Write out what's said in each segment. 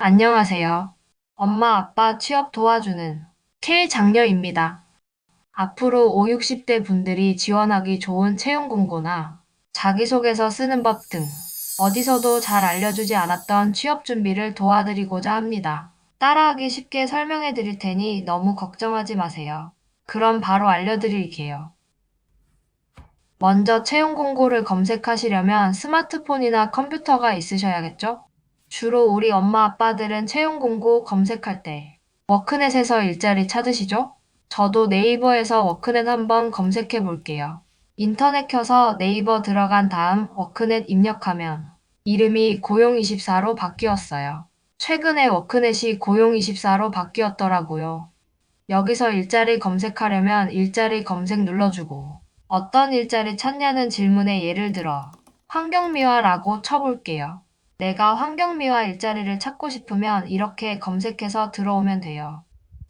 안녕하세요. 엄마 아빠 취업 도와주는 K장녀입니다. 앞으로 5, 60대 분들이 지원하기 좋은 채용 공고나 자기소개서 쓰는 법 등 어디서도 잘 알려주지 않았던 취업 준비를 도와드리고자 합니다. 따라하기 쉽게 설명해 드릴 테니 너무 걱정하지 마세요. 그럼 바로 알려드릴게요. 먼저 채용 공고를 검색하시려면 스마트폰이나 컴퓨터가 있으셔야겠죠? 주로 우리 엄마 아빠들은 채용 공고 검색할 때 워크넷에서 일자리 찾으시죠? 저도 네이버에서 워크넷 한번 검색해 볼게요. 인터넷 켜서 네이버 들어간 다음 워크넷 입력하면 이름이 고용24로 바뀌었어요. 최근에 워크넷이 고용24로 바뀌었더라고요. 여기서 일자리 검색하려면 일자리 검색 눌러주고 어떤 일자리 찾냐는 질문에 예를 들어 환경미화라고 쳐볼게요. 내가 환경미화 일자리를 찾고 싶으면 이렇게 검색해서 들어오면 돼요.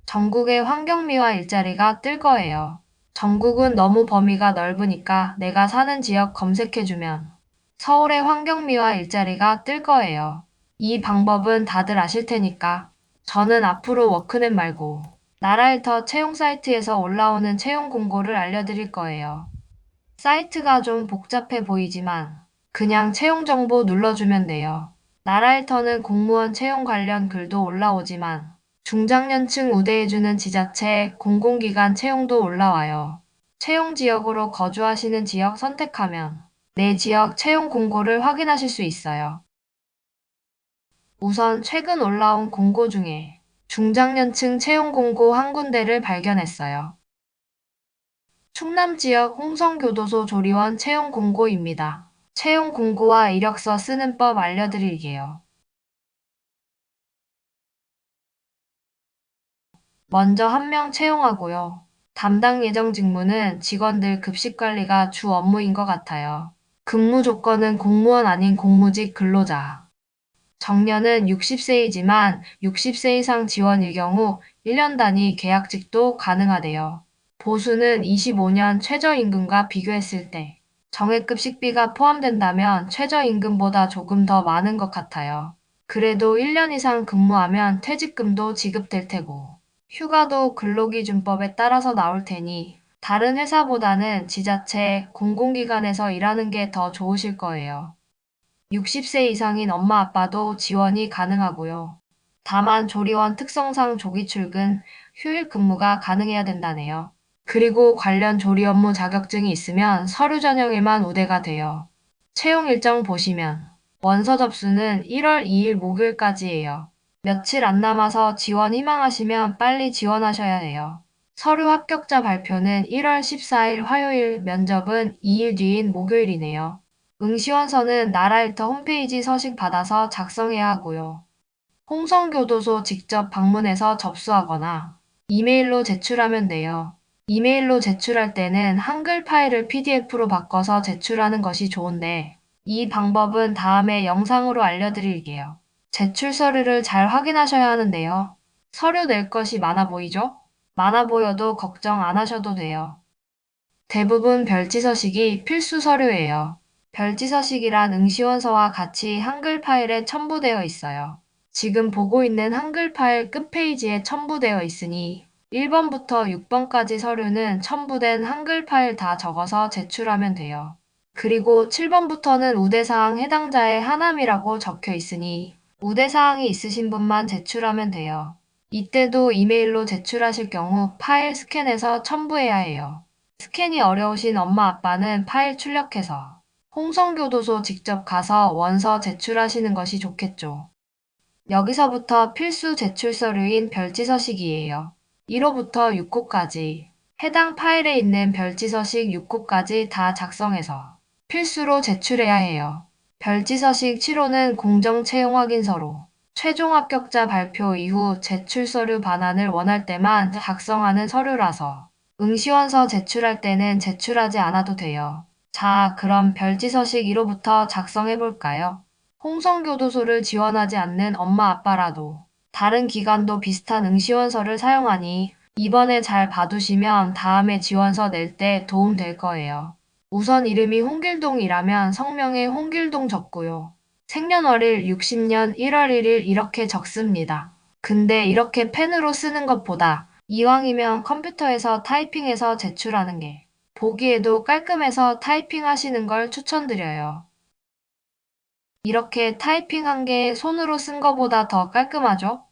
전국에 환경미화 일자리가 뜰 거예요. 전국은 너무 범위가 넓으니까 내가 사는 지역 검색해주면 서울의 환경미화 일자리가 뜰 거예요. 이 방법은 다들 아실 테니까 저는 앞으로 워크넷 말고 나라일터 채용 사이트에서 올라오는 채용 공고를 알려드릴 거예요. 사이트가 좀 복잡해 보이지만 그냥 채용 정보 눌러주면 돼요. 나라일터는 공무원 채용 관련 글도 올라오지만 중장년층 우대해주는 지자체, 공공기관 채용도 올라와요. 채용 지역으로 거주하시는 지역 선택하면 내 지역 채용 공고를 확인하실 수 있어요. 우선 최근 올라온 공고 중에 중장년층 채용 공고 한 군데를 발견했어요. 충남 지역 홍성교도소 조리원 채용 공고입니다. 채용 공고와 이력서 쓰는 법 알려드릴게요. 먼저 한 명 채용하고요. 담당 예정 직무는 직원들 급식 관리가 주 업무인 것 같아요. 근무 조건은 공무원 아닌 공무직 근로자. 정년은 60세이지만 60세 이상 지원일 경우 1년 단위 계약직도 가능하대요. 보수는 25년 최저임금과 비교했을 때 정액급 식비가 포함된다면 최저임금보다 조금 더 많은 것 같아요. 그래도 1년 이상 근무하면 퇴직금도 지급될 테고 휴가도 근로기준법에 따라서 나올 테니 다른 회사보다는 지자체, 공공기관에서 일하는 게 더 좋으실 거예요. 60세 이상인 엄마 아빠도 지원이 가능하고요. 다만 조리원 특성상 조기 출근, 휴일 근무가 가능해야 된다네요. 그리고 관련 조리 업무 자격증이 있으면 서류 전형에만 우대가 돼요. 채용 일정 보시면 원서 접수는 1월 2일 목요일까지예요. 며칠 안 남아서 지원 희망하시면 빨리 지원하셔야 해요. 서류 합격자 발표는 1월 14일 화요일, 면접은 2일 뒤인 목요일이네요. 응시원서는 나라일터 홈페이지 서식 받아서 작성해야 하고요. 홍성교도소 직접 방문해서 접수하거나 이메일로 제출하면 돼요. 이메일로 제출할 때는 한글 파일을 PDF로 바꿔서 제출하는 것이 좋은데 이 방법은 다음에 영상으로 알려드릴게요. 제출 서류를 잘 확인하셔야 하는데요. 서류 낼 것이 많아 보이죠? 많아 보여도 걱정 안 하셔도 돼요. 대부분 별지서식이 필수 서류예요. 별지서식이란 응시원서와 같이 한글 파일에 첨부되어 있어요. 지금 보고 있는 한글 파일 끝페이지에 첨부되어 있으니 1번부터 6번까지 서류는 첨부된 한글 파일 다 적어서 제출하면 돼요. 그리고 7번부터는 우대사항 해당자의 하남이라고 적혀 있으니 우대사항이 있으신 분만 제출하면 돼요. 이때도 이메일로 제출하실 경우 파일 스캔해서 첨부해야 해요. 스캔이 어려우신 엄마 아빠는 파일 출력해서 홍성교도소 직접 가서 원서 제출하시는 것이 좋겠죠. 여기서부터 필수 제출 서류인 별지서식이에요. 1호부터 6호까지 해당 파일에 있는 별지서식 6호까지 다 작성해서 필수로 제출해야 해요. 별지서식 7호는 공정채용 확인서로 최종 합격자 발표 이후 제출 서류 반환을 원할 때만 작성하는 서류라서 응시원서 제출할 때는 제출하지 않아도 돼요. 자, 그럼 별지서식 1호부터 작성해 볼까요? 홍성교도소를 지원하지 않는 엄마 아빠라도 다른 기관도 비슷한 응시원서를 사용하니 이번에 잘 봐두시면 다음에 지원서 낼 때 도움 될 거예요. 우선 이름이 홍길동이라면 성명에 홍길동 적고요. 생년월일 60년 1월 1일 이렇게 적습니다. 근데 이렇게 펜으로 쓰는 것보다 이왕이면 컴퓨터에서 타이핑해서 제출하는 게 보기에도 깔끔해서 타이핑하시는 걸 추천드려요. 이렇게 타이핑한 게 손으로 쓴 거보다 더 깔끔하죠?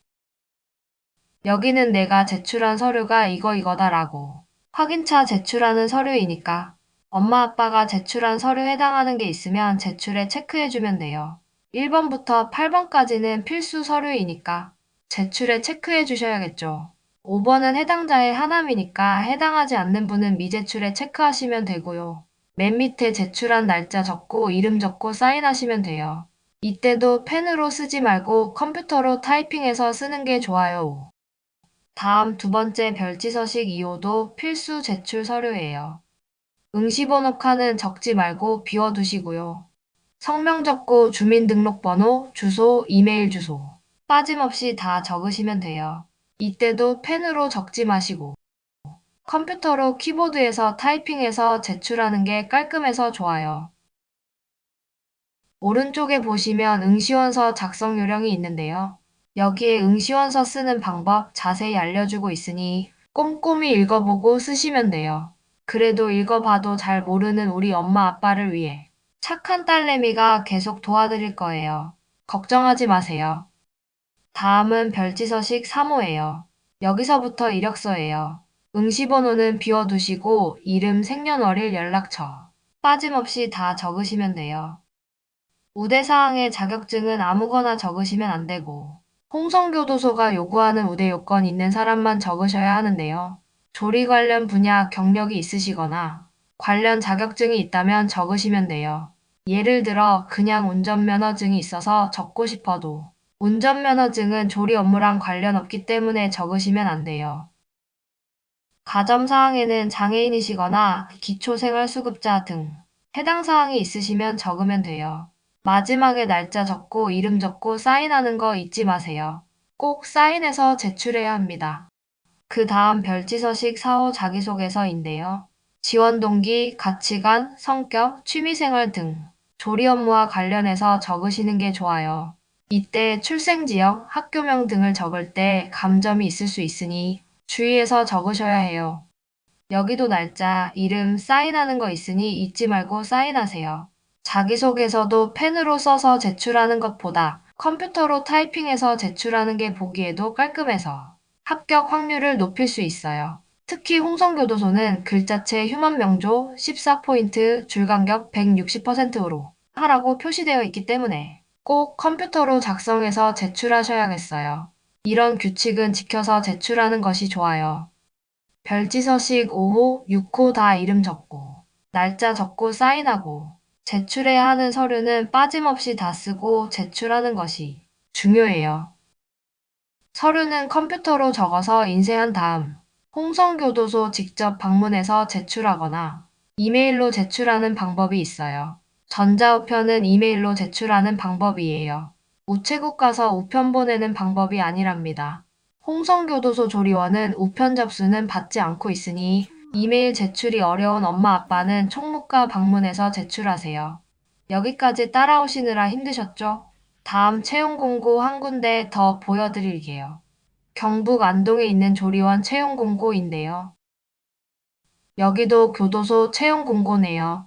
여기는 내가 제출한 서류가 이거다라고 확인차 제출하는 서류이니까 엄마 아빠가 제출한 서류 해당하는 게 있으면 제출에 체크해주면 돼요. 1번부터 8번까지는 필수 서류이니까 제출에 체크해 주셔야겠죠. 5번은 해당자의 하남이니까 해당하지 않는 분은 미제출에 체크하시면 되고요. 맨 밑에 제출한 날짜 적고 이름 적고 사인하시면 돼요. 이때도 펜으로 쓰지 말고 컴퓨터로 타이핑해서 쓰는 게 좋아요. 다음 두 번째 별지서식 2호도 필수 제출 서류예요. 응시번호 칸은 적지 말고 비워두시고요. 성명 적고 주민등록번호, 주소, 이메일 주소 빠짐없이 다 적으시면 돼요. 이때도 펜으로 적지 마시고 컴퓨터로 키보드에서 타이핑해서 제출하는 게 깔끔해서 좋아요. 오른쪽에 보시면 응시원서 작성 요령이 있는데요. 여기에 응시원서 쓰는 방법 자세히 알려주고 있으니 꼼꼼히 읽어보고 쓰시면 돼요. 그래도 읽어봐도 잘 모르는 우리 엄마 아빠를 위해 착한 딸내미가 계속 도와드릴 거예요. 걱정하지 마세요. 다음은 별지서식 3호예요. 여기서부터 이력서예요. 응시번호는 비워두시고 이름, 생년월일, 연락처 빠짐없이 다 적으시면 돼요. 우대사항의 자격증은 아무거나 적으시면 안 되고 홍성교도소가 요구하는 우대 요건 있는 사람만 적으셔야 하는데요. 조리 관련 분야 경력이 있으시거나 관련 자격증이 있다면 적으시면 돼요. 예를 들어 그냥 운전면허증이 있어서 적고 싶어도 운전면허증은 조리 업무랑 관련 없기 때문에 적으시면 안 돼요. 가점사항에는 장애인이시거나 기초생활수급자 등 해당 사항이 있으시면 적으면 돼요. 마지막에 날짜 적고 이름 적고 사인하는 거 잊지 마세요. 꼭 사인해서 제출해야 합니다. 그 다음 별지서식 4호 자기소개서인데요. 지원 동기, 가치관, 성격, 취미생활 등 조리 업무와 관련해서 적으시는 게 좋아요. 이때 출생지역, 학교명 등을 적을 때 감점이 있을 수 있으니 주의해서 적으셔야 해요. 여기도 날짜, 이름, 사인하는 거 있으니 잊지 말고 사인하세요. 자기소개서도 펜으로 써서 제출하는 것보다 컴퓨터로 타이핑해서 제출하는 게 보기에도 깔끔해서 합격 확률을 높일 수 있어요. 특히 홍성교도소는 글자체 휴먼 명조 14포인트 줄간격 160%로 하라고 표시되어 있기 때문에 꼭 컴퓨터로 작성해서 제출하셔야겠어요. 이런 규칙은 지켜서 제출하는 것이 좋아요. 별지서식 5호, 6호 다 이름 적고 날짜 적고 사인하고 제출해야 하는 서류는 빠짐없이 다 쓰고 제출하는 것이 중요해요. 서류는 컴퓨터로 적어서 인쇄한 다음 홍성교도소 직접 방문해서 제출하거나 이메일로 제출하는 방법이 있어요. 전자우편은 이메일로 제출하는 방법이에요. 우체국 가서 우편 보내는 방법이 아니랍니다. 홍성교도소 조리원은 우편 접수는 받지 않고 있으니 이메일 제출이 어려운 엄마 아빠는 총무과 방문해서 제출하세요. 여기까지 따라오시느라 힘드셨죠? 다음 채용 공고 한 군데 더 보여드릴게요. 경북 안동에 있는 조리원 채용 공고인데요. 여기도 교도소 채용 공고네요.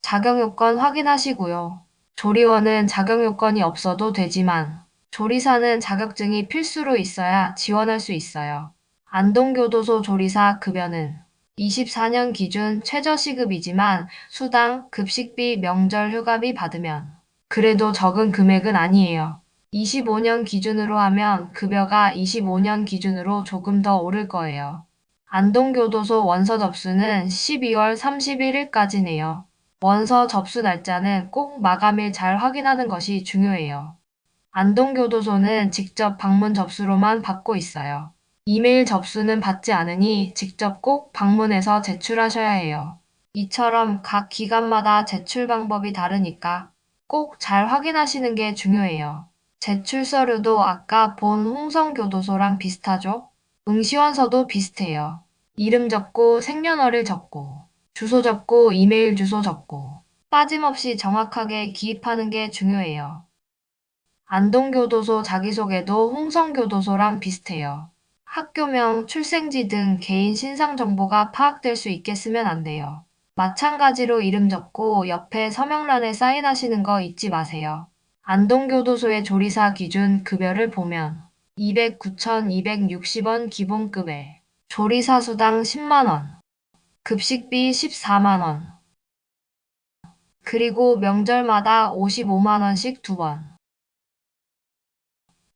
자격 요건 확인하시고요. 조리원은 자격 요건이 없어도 되지만 조리사는 자격증이 필수로 있어야 지원할 수 있어요. 안동교도소 조리사 급여는 24년 기준 최저시급이지만 수당, 급식비, 명절 휴가비 받으면 그래도 적은 금액은 아니에요. 25년 기준으로 하면 급여가 25년 기준으로 조금 더 오를 거예요. 안동교도소 원서 접수는 12월 31일까지네요. 원서 접수 날짜는 꼭 마감일 잘 확인하는 것이 중요해요. 안동교도소는 직접 방문 접수로만 받고 있어요. 이메일 접수는 받지 않으니 직접 꼭 방문해서 제출하셔야 해요. 이처럼 각 기관마다 제출 방법이 다르니까 꼭 잘 확인하시는 게 중요해요. 제출 서류도 아까 본 홍성교도소랑 비슷하죠? 응시원서도 비슷해요. 이름 적고 생년월일 적고 주소 적고 이메일 주소 적고 빠짐없이 정확하게 기입하는 게 중요해요. 안동교도소 자기소개도 홍성교도소랑 비슷해요. 학교명, 출생지 등 개인 신상 정보가 파악될 수 있게 쓰면 안 돼요. 마찬가지로 이름 적고 옆에 서명란에 사인하시는 거 잊지 마세요. 안동교도소의 조리사 기준 급여를 보면 209,260원 기본급에 조리사 수당 10만원, 급식비 14만원, 그리고 명절마다 55만원씩 2번,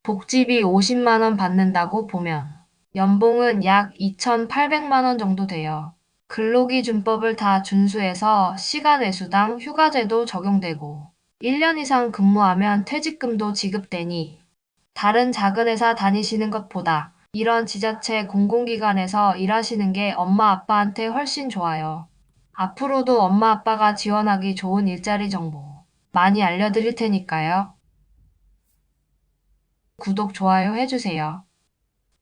복지비 50만원 받는다고 보면 연봉은 약 2,800만원 정도 돼요. 근로기준법을 다 준수해서 시간 외수당 휴가제도 적용되고 1년 이상 근무하면 퇴직금도 지급되니 다른 작은 회사 다니시는 것보다 이런 지자체 공공기관에서 일하시는 게 엄마 아빠한테 훨씬 좋아요. 앞으로도 엄마 아빠가 지원하기 좋은 일자리 정보 많이 알려드릴 테니까요. 구독, 좋아요 해주세요.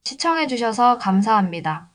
시청해주셔서 감사합니다.